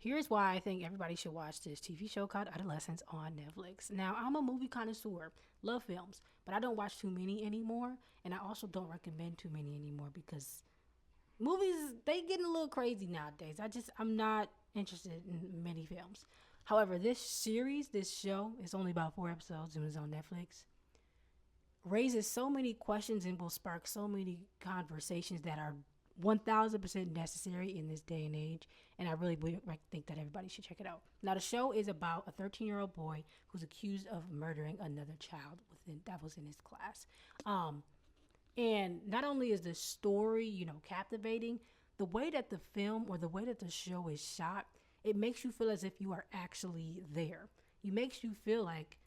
Here's why I think everybody should watch this TV show called Adolescence on Netflix. Now, I'm a movie connoisseur, love films, but I don't watch too many anymore, and I also don't recommend too many anymore because movies they getting a little crazy nowadays. I'm not interested in many films. However, this show, is only about 4 episodes and it's on Netflix, raises so many questions and will spark so many conversations that are 1000% necessary in this day and age. And I really think that everybody should check it out. Now, the show is about a 13-year-old boy who's accused of murdering another child that was in his class. And not only is the story, captivating, the way that the film or the way that the show is shot, it makes you feel as if you are actually there. It makes you feel like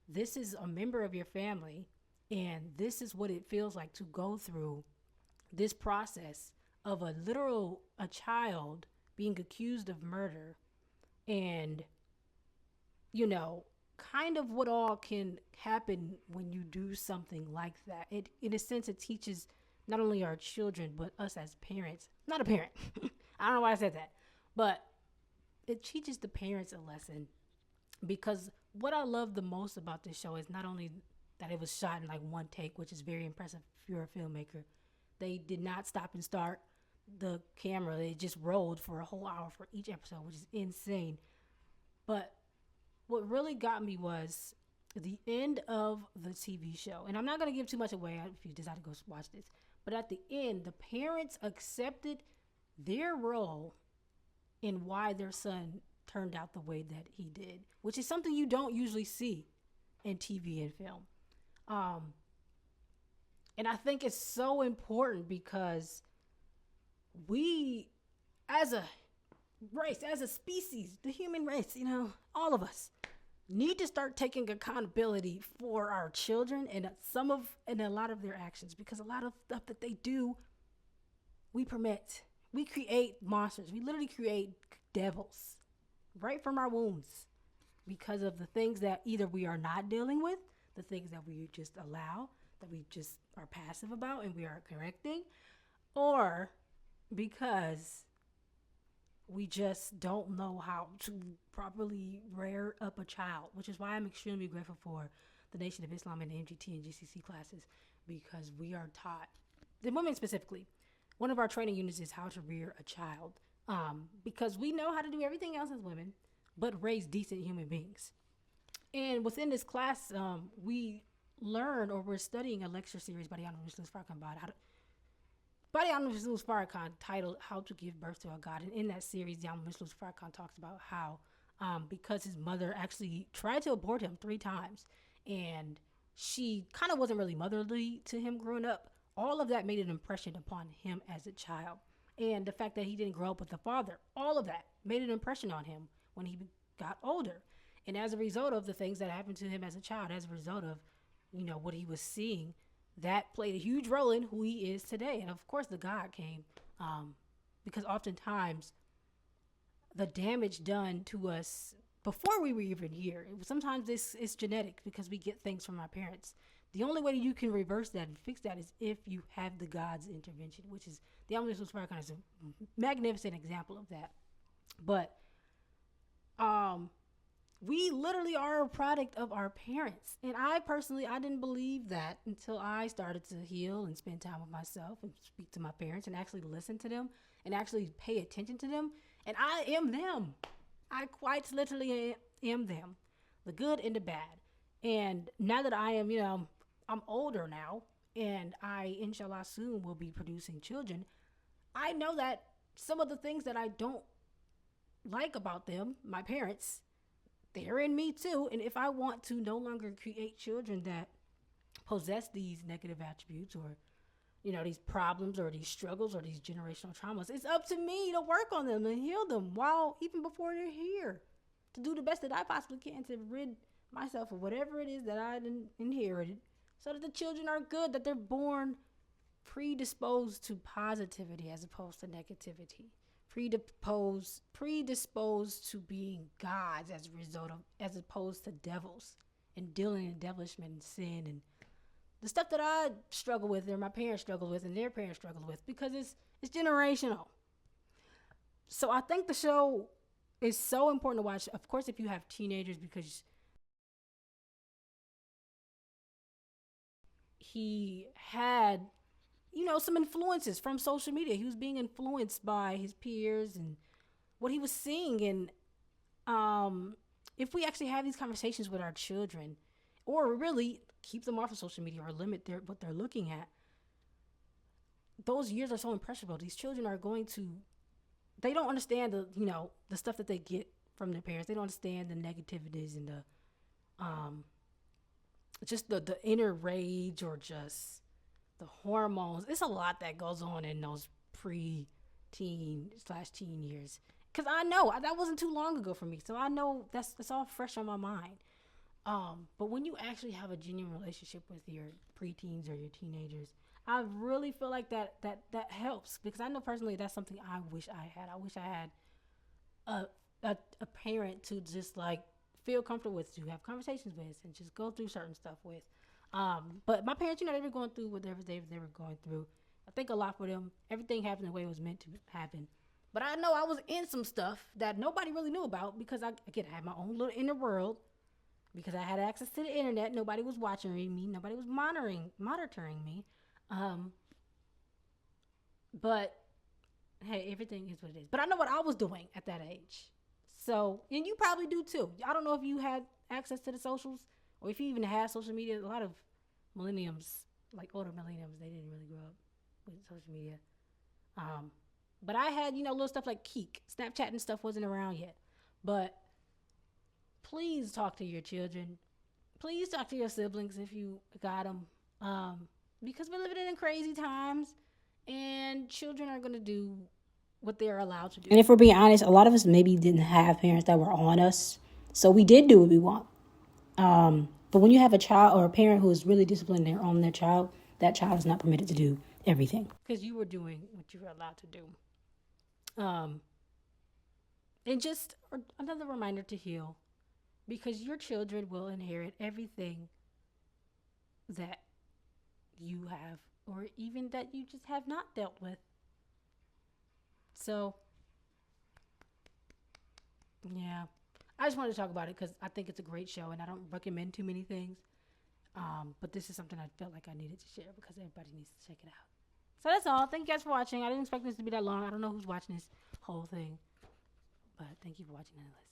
this is a member of your family and this is what it feels like to go through this process of a child being accused of murder and kind of what all can happen when you do something like that. It, in a sense, it teaches not only our children but us as parents. Not a parent. I don't know why I said that, but it teaches the parents a lesson because what I love the most about this show is not only that it was shot in like one take, which is very impressive if you're a filmmaker. They did not stop and start the camera. They just rolled for a whole hour for each episode, which is insane. But what really got me was the end of the TV show. And I'm not going to give too much away if you decide to go watch this. But at the end, the parents accepted their role in why their son turned out the way that he did, which is something you don't usually see in TV and film. Um, and I think it's so important because we, as a race, as a species, the human race, all of us need to start taking accountability for our children and a lot of their actions because a lot of stuff that they do, we permit. We create monsters. We literally create devils right from our wombs because of the things that either we are not dealing with, the things that we just allow, that we just are passive about and we are correcting, or because we just don't know how to properly rear up a child, which is why I'm extremely grateful for the Nation of Islam and the MGT and GCC classes because we are taught, the women specifically, one of our training units is how to rear a child because we know how to do everything else as women, but raise decent human beings. And within this class, we learn or we're studying a lecture series by the Honorable Muslims Farrakhan titled How to Give Birth to a God. And in that series, the Honorable Muslims Farrakhan talks about how because his mother actually tried to abort him 3 times and she kind of wasn't really motherly to him growing up, all of that made an impression upon him as a child. And the fact that he didn't grow up with a father, all of that made an impression on him when he got older. And as a result of the things that happened to him as a child, as a result of, what he was seeing, that played a huge role in who he is today. And of course, the God came because oftentimes the damage done to us before we were even here, sometimes it's genetic because we get things from our parents. The only way you can reverse that and fix that is if you have the God's intervention, which is the Omnibus Farrakhan is a magnificent example of that. But we literally are a product of our parents. And I personally, I didn't believe that until I started to heal and spend time with myself and speak to my parents and actually listen to them and actually pay attention to them. And I am them. I quite literally am them, the good and the bad. And now that I am, I'm older now and I, inshallah, soon will be producing children, I know that some of the things that I don't like about them, my parents, they're in me too. And if I want to no longer create children that possess these negative attributes or, these problems or these struggles or these generational traumas, it's up to me to work on them and heal them even before they're here, to do the best that I possibly can to rid myself of whatever it is that I inherited so that the children are good, that they're born predisposed to positivity as opposed to negativity, predisposed to being gods as opposed to devils and dealing in devilishment and sin and the stuff that I struggle with or my parents struggle with and their parents struggle with because it's generational. So I think the show it's so important to watch. Of course, if you have teenagers, because he had, some influences from social media. He was being influenced by his peers and what he was seeing. And if we actually have these conversations with our children, or really keep them off of social media or limit what they're looking at, those years are so impressionable. These children are going to, they don't understand the stuff that they get from their parents. They don't understand the negativities and um, just the inner rage, or just the hormones. It's a lot that goes on in those pre-teen/teen years. Cause I know that wasn't too long ago for me, so I know that's all fresh on my mind. But when you actually have a genuine relationship with your preteens or your teenagers, I really feel like that helps, because I know personally that's something I wish I had. I wish I had a a parent to just like feel comfortable with, to have conversations with, and just go through certain stuff with. But my parents, they were going through whatever they were going through. I think a lot for them. Everything happened the way it was meant to happen. But I know I was in some stuff that nobody really knew about, because I had my own little inner world, because I had access to the internet. Nobody was watching me. Nobody was monitoring me. Um, but hey, everything is what it is. But I know what I was doing at that age. So, and you probably do too. I don't know if you had access to the socials, or if you even had social media. A lot of millenniums, like older millenniums, they didn't really grow up with social media. Um, but I had, little stuff like Keek. Snapchat and stuff wasn't around yet. But please talk to your children. Please talk to your siblings if you got them. Because we're living in crazy times, and children are going to do what they're allowed to do. And if we're being honest, a lot of us maybe didn't have parents that were on us. So we did do what we want. But when you have a child or a parent who is really disciplined and on their child, that child is not permitted to do everything. Because you were doing what you were allowed to do. And just another reminder to heal, because your children will inherit everything that you have, or even that you just have not dealt with. So, yeah. I just wanted to talk about it because I think it's a great show, and I don't recommend too many things. But this is something I felt like I needed to share because everybody needs to check it out. So that's all. Thank you guys for watching. I didn't expect this to be that long. I don't know who's watching this whole thing, but thank you for watching and listening.